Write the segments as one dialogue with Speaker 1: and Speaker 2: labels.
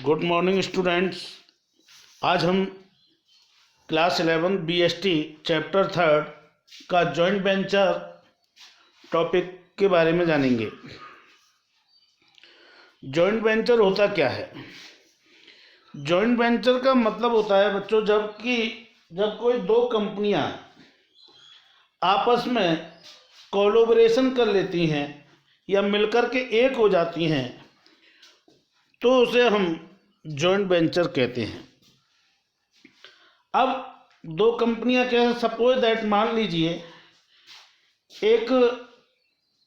Speaker 1: Good morning students. आज हम class 11 BST chapter 3 का जॉइंट वेंचर टॉपिक के बारे में जानेंगे। जॉइंट वेंचर होता क्या है? जॉइंट वेंचर का मतलब होता है बच्चों, जब कोई दो कंपनियां आपस में कोलैबोरेशन कर लेती हैं या मिलकर के एक हो जाती हैं तो उसे हम जॉइंट वेंचर कहते हैं। अब दो कंपनियां क्या है, सपोज दैट मान लीजिए एक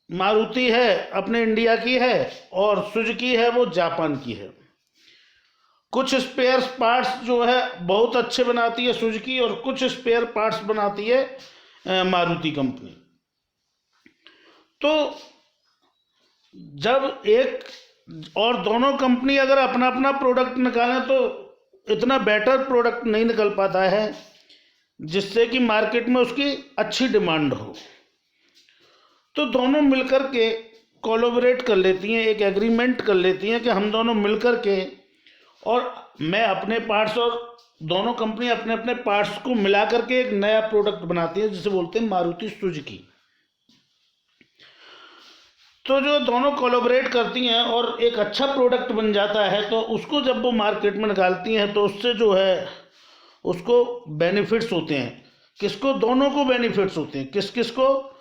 Speaker 1: मारुति है अपने इंडिया की है और सुजुकी है वो जापान की है। कुछ स्पेयर पार्ट्स जो है बहुत अच्छे बनाती है सुजुकी और कुछ स्पेयर पार्ट्स बनाती है मारुति कंपनी। तो जब एक और दोनों कंपनी अगर अपना अपना प्रोडक्ट निकालें तो इतना बेटर प्रोडक्ट नहीं निकल पाता है जिससे कि मार्केट में उसकी अच्छी डिमांड हो। तो दोनों मिलकर के कोलैबोरेट कर लेती हैं, एक एग्रीमेंट कर लेती हैं कि हम दोनों मिलकर के, और मैं अपने पार्ट्स और दोनों कंपनी अपने अपने पार्ट्स को मिला करके एक नया प्रोडक्ट बनाती है जिसे बोलते हैं मारुति सुजुकी। तो जो दोनों कोलैबोरेट करती हैं और एक अच्छा प्रोडक्ट बन जाता है तो उसको जब वो मार्केट में निकालती हैं तो उससे जो है उसको बेनिफिट्स होते हैं। किसको? दोनों को बेनिफिट्स होते हैं। किस किस को?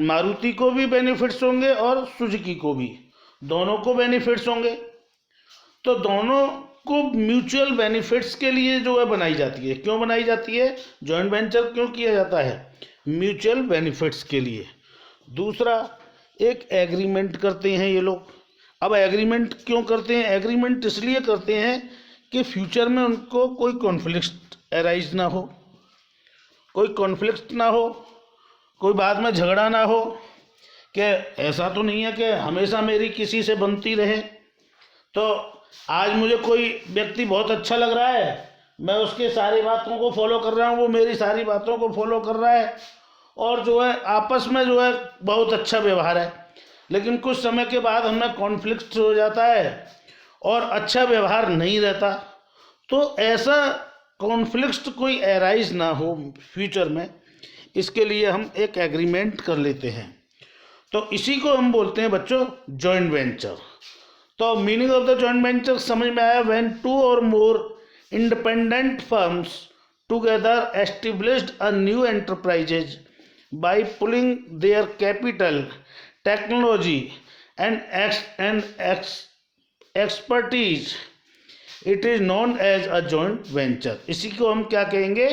Speaker 1: मारुति को भी बेनिफिट्स होंगे और सुजुकी को भी, दोनों को बेनिफिट्स होंगे। तो दोनों को म्यूचुअल बेनिफिट्स के लिए जो है बनाई जाती है। क्यों बनाई जाती है? जॉइंट वेंचर क्यों किया जाता है? म्यूचुअल बेनिफिट्स के लिए। दूसरा, एक एग्रीमेंट करते हैं ये लोग। अब एग्रीमेंट क्यों करते हैं? एग्रीमेंट इसलिए करते हैं कि फ्यूचर में उनको कोई कॉन्फ्लिक्ट अराइज ना हो, कोई कॉन्फ्लिक्ट ना हो, कोई बाद में झगड़ा ना हो कि ऐसा तो नहीं है कि हमेशा मेरी किसी से बनती रहे। तो आज मुझे कोई व्यक्ति बहुत अच्छा लग रहा है, मैं उसके सारी बातों को फॉलो कर रहा हूँ, वो मेरी सारी बातों को फॉलो कर रहा है और जो है आपस में जो है बहुत अच्छा व्यवहार है, लेकिन कुछ समय के बाद हमें कॉन्फ्लिक्ट हो जाता है और अच्छा व्यवहार नहीं रहता। तो ऐसा कॉन्फ्लिक्ट कोई अराइज ना हो फ्यूचर में, इसके लिए हम एक एग्रीमेंट कर लेते हैं। तो इसी को हम बोलते हैं बच्चों जॉइंट वेंचर। तो meaning of the joint venture समझ में आया? When to or more independent firms together established a new enterprises by pooling their capital, technology and expertise, it is known as a joint venture। इसी को हम क्या कहेंगे?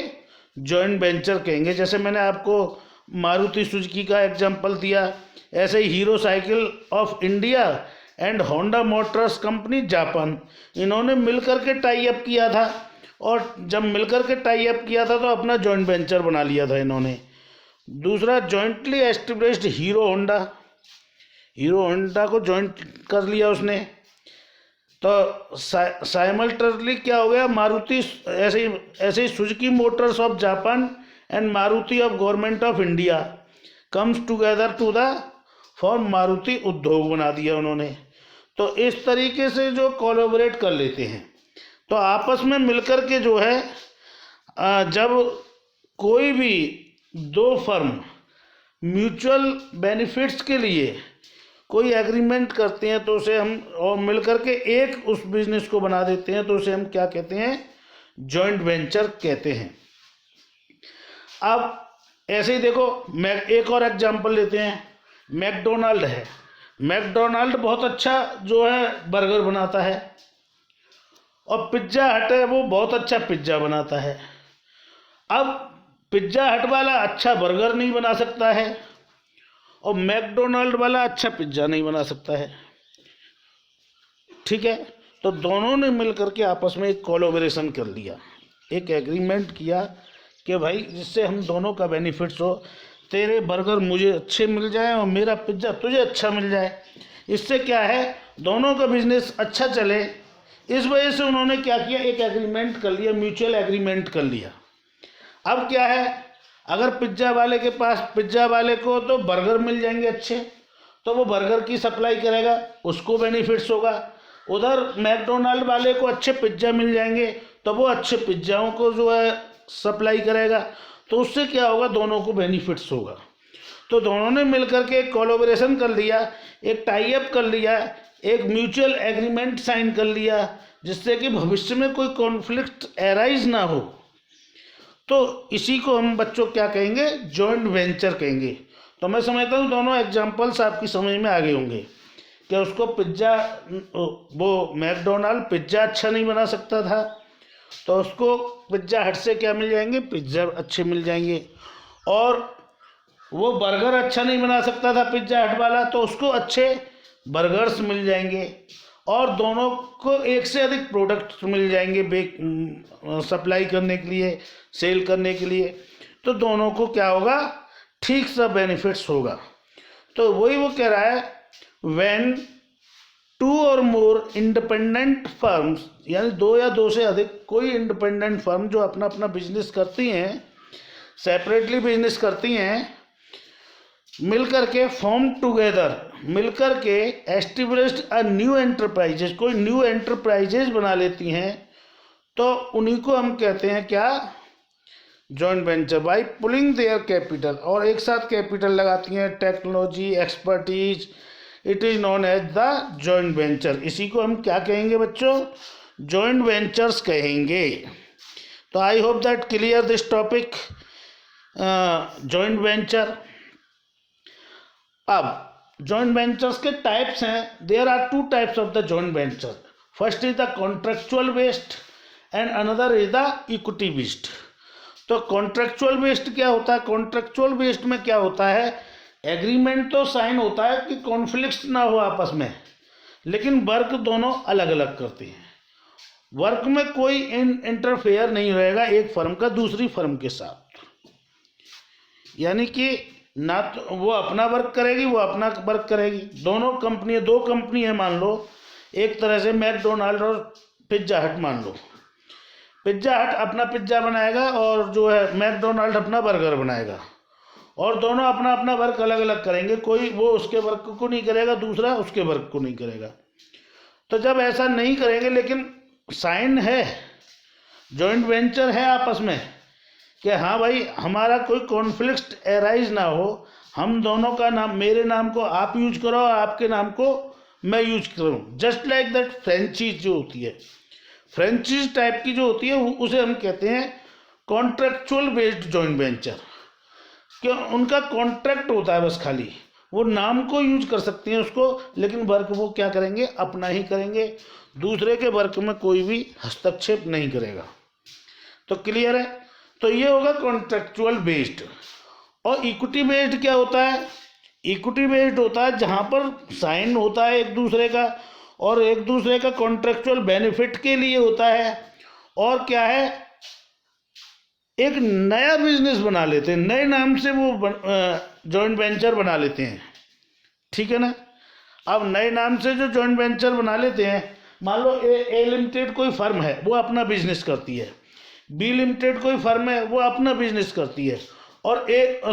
Speaker 1: Joint venture कहेंगे। जैसे मैंने आपको मारुति सुजुकी का एग्जांपल दिया, ऐसे ही Hero cycle of India and Honda Motors company Japan, इन्होंने मिलकर के टाई अप किया था और जब मिलकर के टाई अप किया था तो अपना जॉइंट वेंचर बना लिया था इन्होंने। दूसरा, जॉइंटली एस्टेब्लिश्ड हीरो होंडा को जॉइंट कर लिया उसने। तो साइमल्टेनियसली क्या हो गया? मारुति ऐसे ही Suzuki motors of Japan and Maruti of government of India comes together to the form Maruti Udyog बना दिया उन्होंने। तो इस तरीके से जो कोलैबोरेट कर लेते हैं तो आपस में मिलकर के जो है जब कोई भी दो फर्म म्यूचुअल बेनिफिट्स के लिए कोई एग्रीमेंट करते हैं तो उसे हम और मिलकर के एक उस बिजनेस को बना देते हैं तो उसे हम क्या कहते हैं? जॉइंट वेंचर कहते हैं। अब ऐसे ही देखो, मैं एक और एग्जांपल लेते हैं। मैकडोनाल्ड है। मैकडोनाल्ड बहुत अच्छा जो है बर्गर बनाता है और पिज्ज़ा हट है वो बहुत अच्छा पिज्ज़ा बनाता है। अब पिज्ज़ा हट वाला अच्छा बर्गर नहीं बना सकता है और मैकडोनाल्ड वाला अच्छा पिज्ज़ा नहीं बना सकता है, ठीक है? तो दोनों ने मिलकर के आपस में एक कोलैबोरेशन कर लिया, एक एग्रीमेंट किया कि भाई जिससे हम दोनों का बेनिफिट्स हो, तेरे बर्गर मुझे अच्छे मिल जाए और मेरा पिज्ज़ा तुझे अच्छा मिल जाए। इससे क्या है, दोनों का बिजनेस अच्छा चले। इस वजह से उन्होंने क्या किया? एक एग्रीमेंट कर लिया, म्यूचुअल एग्रीमेंट कर लिया। अब क्या है, अगर पिज्ज़ा वाले के पास, पिज्ज़ा वाले को तो बर्गर मिल जाएंगे अच्छे, तो वो बर्गर की सप्लाई करेगा, उसको बेनिफिट्स होगा। उधर मैकडोनाल्ड वाले को अच्छे पिज्ज़ा मिल जाएंगे तो वो अच्छे पिज्ज़ाओं को जो है सप्लाई करेगा, तो उससे क्या होगा, दोनों को बेनिफिट्स होगा। तो दोनों ने मिलकर के एक कोलैबोरेशन कर लिया, एक टाई अप कर लिया, एक म्यूचुअल एग्रीमेंट साइन कर लिया, जिससे कि भविष्य में कोई कॉन्फ्लिक्ट एराइज ना हो। तो इसी को हम बच्चों क्या कहेंगे, जॉइंट वेंचर कहेंगे। तो मैं समझता हूँ दोनों एग्जांपल्स आपकी समझ में आ गए होंगे कि उसको पिज्ज़ा, वो मैकडोनाल्ड पिज्ज़ा अच्छा नहीं बना सकता था, तो उसको पिज्ज़ा हट से क्या मिल जाएंगे, पिज्ज़ा अच्छे मिल जाएंगे। और वो बर्गर अच्छा नहीं बना सकता था पिज्ज़ा हट वाला, तो उसको अच्छे बर्गर्स मिल जाएंगे। और दोनों को एक से अधिक प्रोडक्ट मिल जाएंगे सप्लाई करने के लिए, सेल करने के लिए। तो दोनों को क्या होगा, ठीक सा बेनिफिट्स होगा। तो वही वो कह रहा है, व्हेन 2 और मोर इंडिपेंडेंट फर्म्स, यानी 2 या 2 से अधिक कोई इंडिपेंडेंट फर्म जो अपना अपना बिजनेस करती हैं, सेपरेटली बिजनेस करती हैं, मिलकर के फॉर्म टुगेदर, मिलकर के एस्टेब्लिश्ड अ न्यू एंटरप्राइजेज, कोई न्यू एंटरप्राइजेज बना लेती हैं, तो उन्हीं को हम कहते हैं क्या, joint venture. By pooling their capital, और एक साथ कैपिटल लगाती हैं, technology, expertise, it is known as the joint venture. इसी को हम क्या कहेंगे बच्चों, जॉइंट वेंचर्स कहेंगे। तो I hope that clear this topic, joint venture. अब जॉइंट वेंचर्स के टाइप्स हैं, there are 2 types of the joint venture. First is the contractual based and another is the equity based. तो contractual based क्या होता है, contractual based में क्या होता है, एग्रीमेंट तो साइन होता है कि कॉन्फ्लिक्ट ना हो आपस में, लेकिन वर्क दोनों अलग अलग करते हैं। वर्क में कोई इंटरफेयर नहीं रहेगा एक फर्म का दूसरी फर्म के साथ, यानी कि ना तो वो अपना वर्क करेगी, वो अपना वर्क करेगी। दोनों कंपनी, 2 कंपनी है मान लो, एक तरह से मैकडोनाल्ड और पिज्ज़ा हट मान लो। पिज्ज़ा हट अपना पिज्ज़ा बनाएगा और जो है मैकडोनाल्ड अपना बर्गर बनाएगा, और दोनों अपना अपना वर्क अलग अलग करेंगे। कोई वो उसके वर्क को नहीं करेगा, दूसरा उसके वर्क को नहीं करेगा। तो जब ऐसा नहीं करेंगे, लेकिन साइन है, जॉइंट वेंचर है आपस में कि हाँ भाई हमारा कोई कॉन्फ्लिक्ट एराइज ना हो, हम दोनों का नाम, मेरे नाम को आप यूज करो और आपके नाम को मैं यूज करूँ। जस्ट लाइक दैट फ्रेंचीज जो होती है, फ्रेंचीज टाइप की जो होती है, उसे हम कहते हैं कॉन्ट्रेक्चुअल बेस्ड जॉइंट वेंचर। क्यों, उनका कॉन्ट्रैक्ट होता है बस, खाली वो नाम को यूज कर सकती हैं उसको, लेकिन वर्क वो क्या करेंगे, अपना ही करेंगे, दूसरे के वर्क में कोई भी हस्तक्षेप नहीं करेगा। तो क्लियर है। तो ये होगा कॉन्ट्रेक्चुअल बेस्ड। और इक्विटी बेस्ड क्या होता है, इक्विटी बेस्ड होता है जहाँ पर साइन होता है एक दूसरे का, और एक दूसरे का कॉन्ट्रेक्चुअल बेनिफिट के लिए होता है, और क्या है, एक नया बिजनेस बना लेते हैं, नए नाम से वो जॉइंट वेंचर बना लेते हैं। ठीक है ना। अब नए नाम से जो जॉइंट वेंचर बना लेते हैं, मान लो ए लिमिटेड कोई फर्म है, वो अपना बिजनेस करती है, बी लिमिटेड कोई फर्म है, वो अपना बिजनेस करती है, और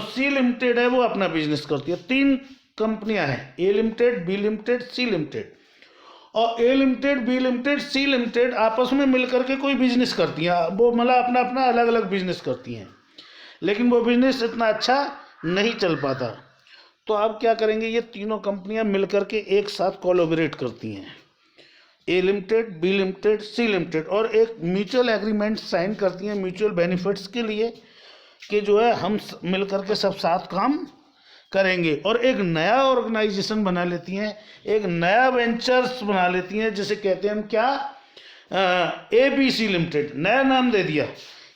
Speaker 1: सी लिमिटेड है, वो अपना बिजनेस करती है। 3 कंपनियां हैं, A limited, B limited, C limited. और A limited, B limited, C limited आपस में मिलकर के कोई बिजनेस करती हैं, वो मतलब अपना अपना अलग अलग बिजनेस करती हैं, लेकिन वो बिजनेस इतना अच्छा नहीं चल पाता। तो अब क्या करेंगे, ये तीनों कंपनियां मिलकर के एक साथ कोलैबोरेट करती हैं, A limited, B limited, C limited, और एक म्यूचुअल एग्रीमेंट साइन करती हैं म्यूचुअल बेनिफिट्स के लिए, कि जो है हम मिलकर के सब साथ काम करेंगे, और एक नया ऑर्गेनाइजेशन बना लेती हैं, एक नया वेंचर्स बना लेती हैं, जिसे कहते हैं हम क्या, ABC लिमिटेड, नया नाम दे दिया।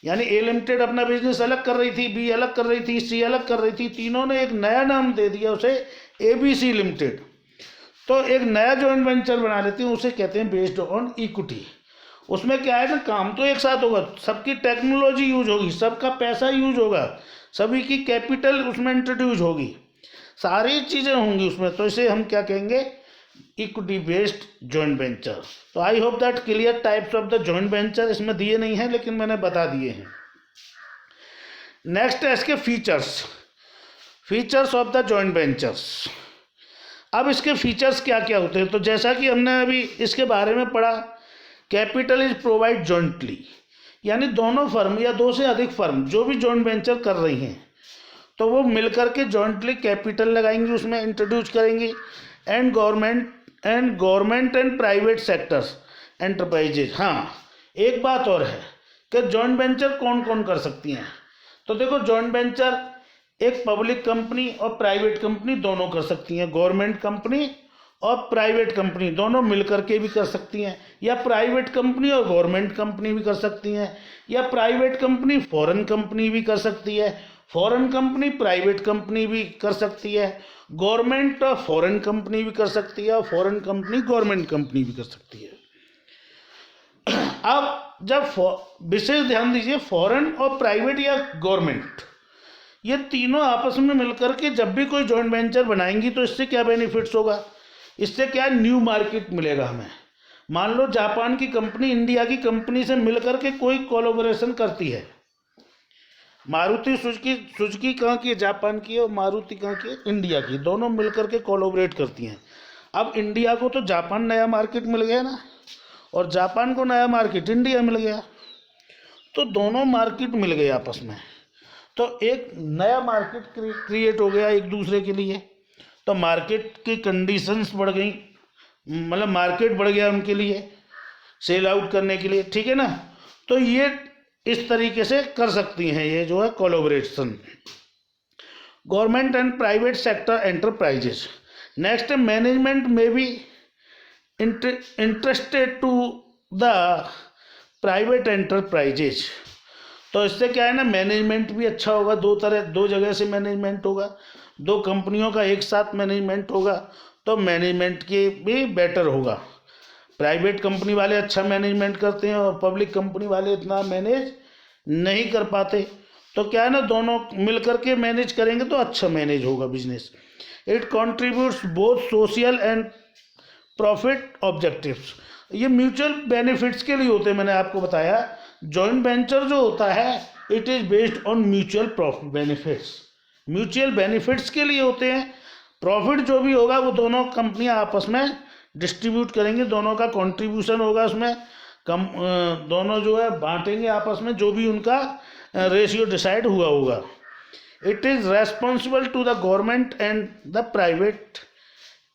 Speaker 1: यानी ए लिमिटेड अपना बिजनेस अलग कर रही थी, बी अलग कर रही थी, सी अलग कर रही थी, तीनों ने एक नया नाम दे दिया उसे ABC लिमिटेड। तो एक नया जॉइंट वेंचर बना लेती हैं, उसे कहते हैं बेस्ड ऑन इक्विटी। उसमें क्या है ना, काम तो एक साथ होगा, सबकी टेक्नोलॉजी यूज होगी, सबका पैसा यूज होगा, सभी की कैपिटल उसमें इंट्रोड्यूस होगी, सारी चीज़ें होंगी उसमें। तो इसे हम क्या कहेंगे, इक्विटी बेस्ड जॉइंट वेंचर। तो I hope that clear types of the joint venture, इसमें दिए नहीं हैं लेकिन मैंने बता दिए हैं। नेक्स्ट है इसके features, features of the joint ventures. अब इसके फीचर्स क्या क्या होते हैं, तो जैसा कि हमने अभी इसके बारे में पढ़ा, कैपिटल इज प्रोवाइड जॉइंटली, यानी दोनों फर्म या दो से अधिक फर्म जो भी जॉइंट वेंचर कर रही हैं तो वो मिलकर के जॉइंटली कैपिटल लगाएंगी, उसमें इंट्रोड्यूस करेंगी। And government and private sectors enterprises. हाँ, एक बात और है कि जॉइंट वेंचर कौन कौन कर सकती हैं, तो देखो जॉइंट वेंचर एक पब्लिक कंपनी और प्राइवेट कंपनी दोनों कर सकती हैं, गवर्नमेंट कंपनी और प्राइवेट कंपनी दोनों मिलकर के भी कर सकती हैं, या प्राइवेट कंपनी और गवर्नमेंट कंपनी भी कर सकती हैं, या प्राइवेट कंपनी फॉरेन कंपनी भी कर सकती है, फॉरेन कंपनी प्राइवेट कंपनी भी कर सकती है, गवर्नमेंट फॉरेन कंपनी भी कर सकती है, और फॉरेन कंपनी गवर्नमेंट कंपनी भी कर सकती है। अब जब विशेष ध्यान दीजिए, फॉरेन और प्राइवेट या गवर्नमेंट ये तीनों आपस में मिलकर के जब भी कोई जॉइंट वेंचर बनाएंगी तो इससे क्या बेनिफिट्स होगा, इससे क्या न्यू मार्केट मिलेगा हमें। मान लो जापान की कंपनी इंडिया की कंपनी से मिलकर के कोई कोलैबोरेशन करती है, मारुति सुजुकी कहाँ की है, जापान की है, और मारुति कहाँ की है, इंडिया की, दोनों मिलकर के कोलैबोरेट करती हैं। अब इंडिया को तो जापान नया मार्केट मिल गया ना, और जापान को नया मार्केट इंडिया मिल गया, तो दोनों मार्केट मिल गए आपस में, तो एक नया मार्केट क्रिएट हो गया एक दूसरे के लिए। तो मार्केट की कंडीशंस बढ़ गई, मतलब मार्केट बढ़ गया उनके लिए सेल आउट करने के लिए, ठीक है ना। तो ये इस तरीके से कर सकती हैं, ये जो है collaboration. Government and private sector enterprises. Next, management में भी interested to the private enterprises. तो इससे क्या है ना, मैनेजमेंट भी अच्छा होगा, दो जगह से मैनेजमेंट होगा, दो कंपनियों का एक साथ मैनेजमेंट होगा, तो मैनेजमेंट की भी बेटर होगा। प्राइवेट कंपनी वाले अच्छा मैनेजमेंट करते हैं और पब्लिक कंपनी वाले इतना मैनेज नहीं कर पाते, तो क्या है ना, दोनों मिलकर के मैनेज करेंगे तो अच्छा मैनेज होगा business. It contributes both social and profit objectives. ये म्यूचुअल बेनिफिट्स के लिए होते हैं, मैंने आपको बताया जॉइंट वेंचर जो होता है it is based on mutual profit benefits, mutual benefits के लिए होते हैं। प्रॉफिट जो भी होगा वो दोनों कंपनियां आपस में डिस्ट्रीब्यूट करेंगी, दोनों का कंट्रीब्यूशन होगा उसमें, दोनों जो है बांटेंगे आपस में जो भी उनका रेशियो डिसाइड हुआ होगा। It is responsible to the government and the private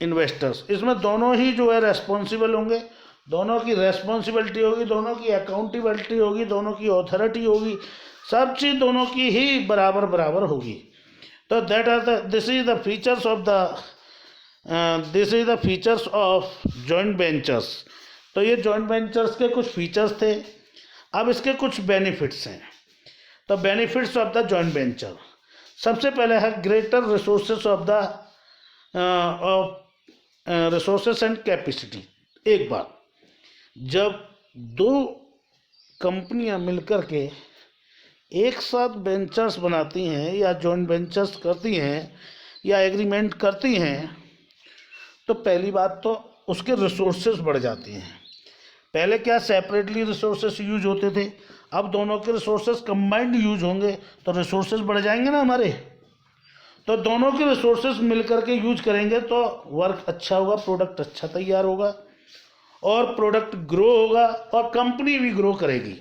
Speaker 1: investors. इसमें दोनों ही जो है रेस्पॉन्सिबल होंगे, दोनों की रेस्पॉन्सिबिलिटी होगी, दोनों की अकाउंटेबिलिटी होगी, दोनों की ऑथोरिटी होगी, सब चीज़ दोनों की ही बराबर बराबर होगी। तो this is the features of joint ventures. तो ये जॉइंट वेंचर्स के कुछ फीचर्स थे। अब इसके कुछ बेनिफिट्स हैं। तो benefits of the joint venture, सबसे पहले है greater resources of the resources and capacity. एक बात, जब दो कंपनियां मिलकर के एक साथ वेंचर्स बनाती हैं या जॉइंट वेंचर्स करती हैं या एग्रीमेंट करती हैं, तो पहली बात तो उसके रिसोर्सेस बढ़ जाते हैं। पहले क्या सेपरेटली रिसोर्सेस यूज होते थे, अब दोनों के रिसोर्सेस कंबाइंड यूज होंगे तो रिसोर्सेस बढ़ जाएंगे ना हमारे। तो दोनों के रिसोर्सेस मिलकर के यूज करेंगे तो वर्क अच्छा होगा, प्रोडक्ट अच्छा तैयार होगा और प्रोडक्ट ग्रो होगा और कंपनी भी ग्रो करेगी।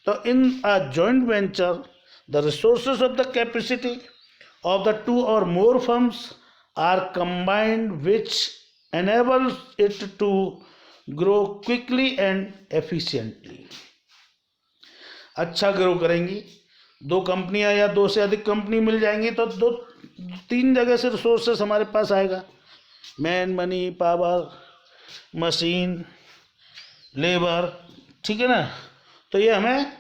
Speaker 1: तो in a joint venture the resources of the capacity of the two or more firms are combined which enables it to grow quickly and efficiently। अच्छा ग्रो करेंगी, दो कंपनियां या दो से अधिक कंपनी मिल जाएंगी तो तीन जगह से रिसोर्सेस हमारे पास आएगा, man, money, power, machine, labour, ठीक है ना। तो ये हमें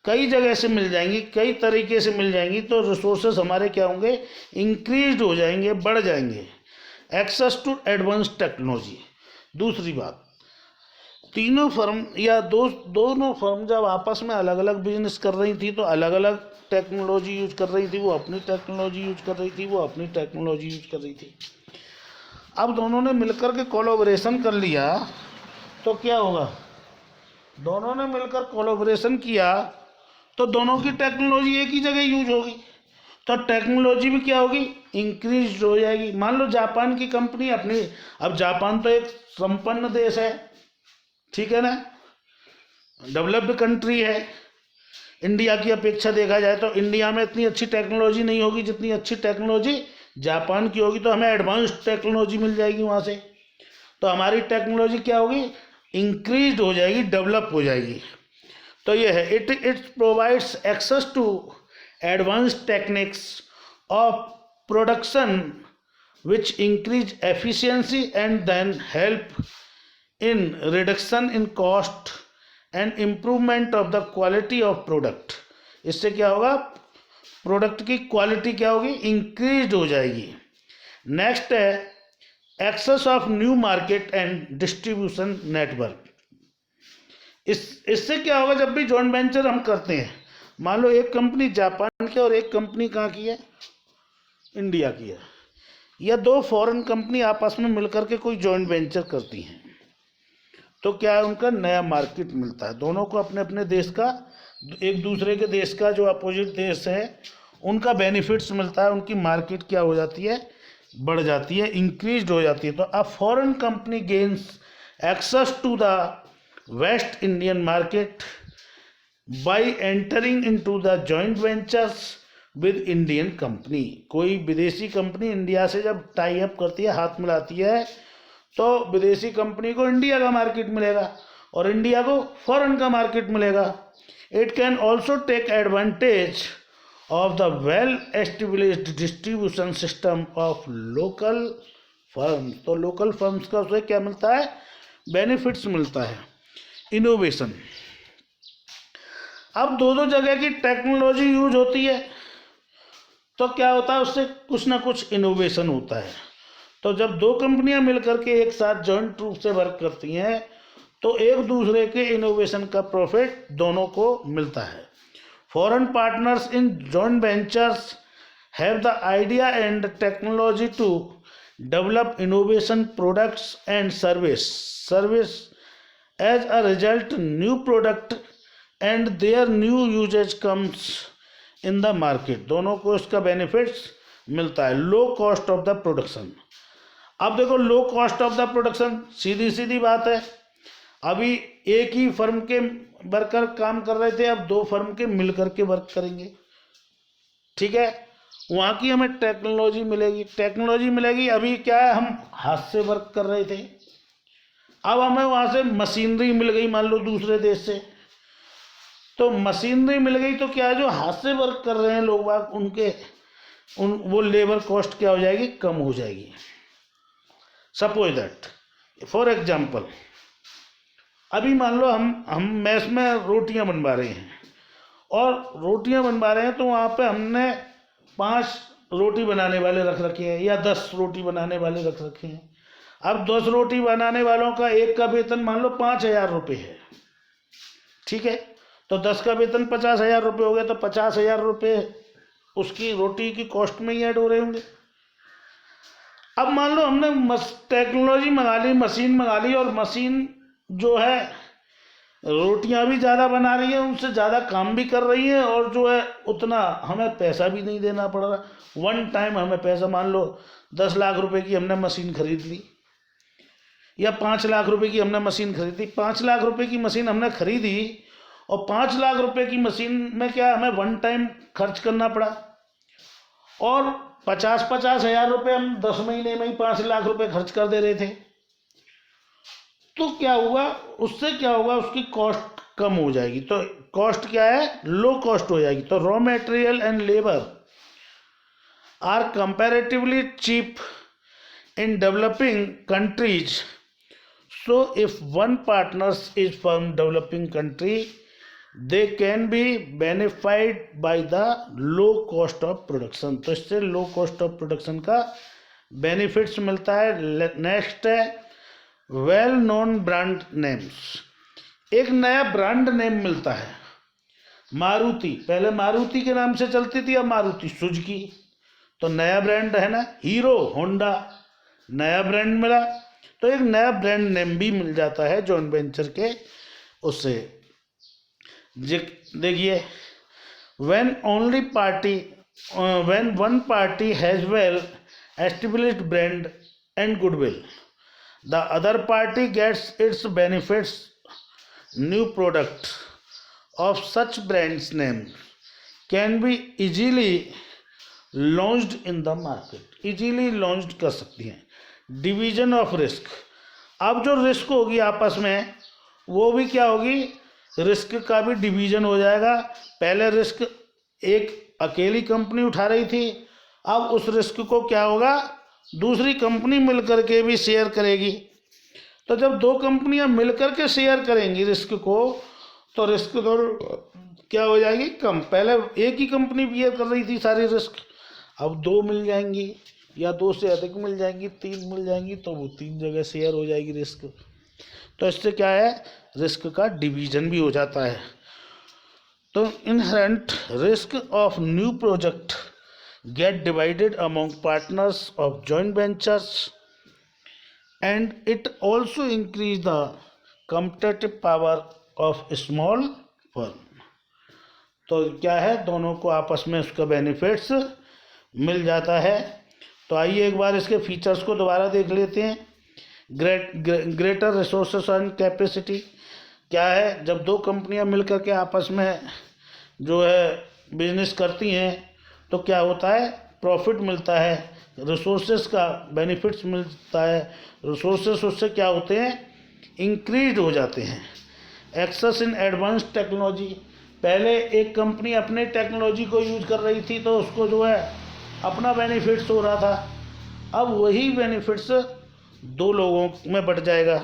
Speaker 1: कई जगह से मिल जाएंगी, कई तरीके से मिल जाएंगी, तो रिसोर्सेस हमारे क्या होंगे, इंक्रीज हो जाएंगे, बढ़ जाएंगे। Access to advance technology. दूसरी बात, तीनों फर्म या दोनों फर्म जब आपस में अलग अलग बिजनेस कर रही थी तो अलग अलग टेक्नोलॉजी यूज कर रही थी, वो अपनी टेक्नोलॉजी यूज कर रही थी, वो अपनी टेक्नोलॉजी यूज कर रही थी। अब दोनों ने मिलकर के कोलैबोरेशन कर लिया तो क्या होगा, दोनों ने मिलकर कोलैबोरेशन किया तो दोनों की टेक्नोलॉजी एक ही जगह यूज होगी, तो टेक्नोलॉजी भी क्या होगी, इंक्रीज हो जाएगी। मान लो जापान की कंपनी अपनी, अब जापान तो एक संपन्न देश है, ठीक है ना, डेवलप्ड कंट्री है। इंडिया की अपेक्षा देखा जाए तो इंडिया में इतनी अच्छी टेक्नोलॉजी नहीं होगी जितनी अच्छी टेक्नोलॉजी जापान की होगी, तो हमें एडवांस्ड टेक्नोलॉजी मिल जाएगी वहाँ से। तो हमारी टेक्नोलॉजी क्या होगी, इंक्रीज हो जाएगी, डेवलप हो जाएगी। तो ये है, it provides access to advanced techniques of production which increase efficiency and then help in reduction in cost and improvement of the quality of product। इससे क्या होगा, प्रोडक्ट की क्वालिटी क्या होगी, इंक्रीज हो जाएगी। नेक्स्ट है access of new market and distribution network. इससे क्या होगा, जब भी जॉइंट वेंचर हम करते हैं, मान लो एक कंपनी जापान की और एक कंपनी कहाँ की है, इंडिया की है, या दो फॉरेन कंपनी आपस में मिलकर के कोई जॉइंट वेंचर करती हैं, तो क्या है, उनका नया मार्केट मिलता है। दोनों को अपने अपने देश का, एक दूसरे के देश का जो अपोजिट देश है उनका बेनिफिट्स मिलता है, उनकी मार्केट क्या हो जाती है, बढ़ जाती है, इंक्रीज हो जाती है। तो a foreign company gains access to the west Indian market by entering into the joint ventures with Indian company. कोई विदेशी कंपनी इंडिया से जब टाई अप करती है, हाथ मिलाती है, तो विदेशी कंपनी को इंडिया का मार्केट मिलेगा और इंडिया को फॉरेन का मार्केट मिलेगा। It can also take advantage of the well established distribution system of local firm. तो लोकल फर्म्स का उसे क्या मिलता है, बेनिफिट्स मिलता है। इनोवेशन, अब दो दो जगह की टेक्नोलॉजी यूज होती है, तो क्या होता है, उससे कुछ ना कुछ इनोवेशन होता है। तो जब दो कंपनियां मिलकर के एक साथ जॉइंट रूप से वर्क करती हैं, तो एक दूसरे के इनोवेशन का प्रॉफिट दोनों को मिलता है। Foreign partners in joint ventures have the idea and technology to develop innovation products and service as a result new product and their new uses comes in the market. दोनों को इसका benefits मिलता है। Low cost of the production, अब देखो low cost of the production, सीधी सीधी बात है, अभी एक ही फर्म के वर्कर काम कर रहे थे, अब दो फर्म के मिल करके वर्क करेंगे, ठीक है, वहाँ की हमें टेक्नोलॉजी मिलेगी। अभी क्या है, हम हाथ से वर्क कर रहे थे, अब हमें वहाँ से मशीनरी मिल गई, मान लो दूसरे देश से, तो मशीनरी मिल गई तो क्या है, जो हाथ से वर्क कर रहे हैं लोग बाग, वो लेबर कॉस्ट क्या हो जाएगी, कम हो जाएगी। सपोज दैट, फॉर एग्जाम्पल, अभी मान लो हम मैस में रोटियां बनवा रहे हैं, और रोटियां बनवा रहे हैं तो वहाँ पे हमने 5 रोटी बनाने वाले रख रखे हैं या 10 रोटी बनाने वाले रख रखे हैं। अब 10 रोटी बनाने वालों का एक का वेतन मान लो 5,000 रुपये है, ठीक है, तो 10 का वेतन 50,000 रुपये हो गया, तो 50,000 रुपये उसकी रोटी की कॉस्ट में ही ऐड हो रहे होंगे। अब मान लो हमने टेक्नोलॉजी मंगा ली, मशीन मंगा ली, और मशीन जो है रोटियां भी ज़्यादा बना रही है, उनसे ज़्यादा काम भी कर रही है, और जो है उतना हमें पैसा भी नहीं देना पड़ रहा। वन टाइम हमें पैसा, मान लो 10 लाख रुपए की हमने मशीन खरीद ली, या 5 लाख रुपए की हमने मशीन खरीदी। 5 लाख रुपए की मशीन हमने खरीदी, और 5 लाख रुपए की मशीन में क्या हमें वन टाइम खर्च करना पड़ा, और 50-50 हज़ार रुपये हम 10 महीने में ही 5 लाख रुपए खर्च कर दे रहे थे। तो क्या हुआ, उससे क्या होगा, उसकी कॉस्ट कम हो जाएगी। तो कॉस्ट क्या है, लो कॉस्ट हो जाएगी। तो raw material and labour are comparatively cheap in developing countries. So if one partners is from developing country, they can be benefited by the low cost of production. तो इससे low cost of production का benefits मिलता है। Next है well known brand names. एक नया brand name मिलता है। मारुति, पहले मारुति के नाम से चलती थी, अब मारुति सुजुकी, तो नया ब्रांड है ना। हीरो, होंडा, नया ब्रांड मिला, तो एक नया ब्रांड नेम भी मिल जाता है जॉइंट वेंचर के उससे। देखिए, when only party when one party has well established brand and goodwill, the other party gets its benefits. New product of such brand's name can be easily launched in the market. easily launched कर सकती हैं. Division of risk, अब जो risk होगी आपस में वो भी क्या होगी, रिस्क का भी डिवीजन हो जाएगा. पहले रिस्क एक अकेली कंपनी उठा रही थी, अब उस रिस्क को क्या होगा, दूसरी कंपनी मिलकर के भी शेयर करेगी. तो जब दो कंपनियां मिलकर के शेयर करेंगी रिस्क को, तो रिस्क तो क्या हो जाएगी, कम. पहले एक ही कंपनी बियर कर रही थी सारी रिस्क, अब दो मिल जाएंगी या दो से अधिक मिल जाएंगी, तीन मिल जाएंगी, तो वो तीन जगह शेयर हो जाएगी रिस्क. तो इससे क्या है, रिस्क का डिवीजन भी हो जाता है. तो inherent risk of new project gate divided among partners of joint ventures and it also increase the competitive power of small firm. तो क्या है, दोनों को आपस में उसका बेनिफिट्स मिल जाता है. तो आइए एक बार इसके फीचर्स को दोबारा देख लेते हैं. ग्रेटर रिसोर्सेस एंड कैपेसिटी क्या है, जब दो कंपनियां मिलकर के आपस में जो है बिजनेस करती हैं तो क्या होता है, प्रॉफिट मिलता है, रिसोर्सेस का बेनिफिट्स मिलता है. रिसोर्सेस उससे क्या होते हैं, इंक्रीज हो जाते हैं. एक्सेस इन एडवांस टेक्नोलॉजी, पहले एक कंपनी अपने टेक्नोलॉजी को यूज कर रही थी तो उसको जो है अपना बेनिफिट्स हो रहा था, अब वही बेनिफिट्स दो लोगों में बट जाएगा.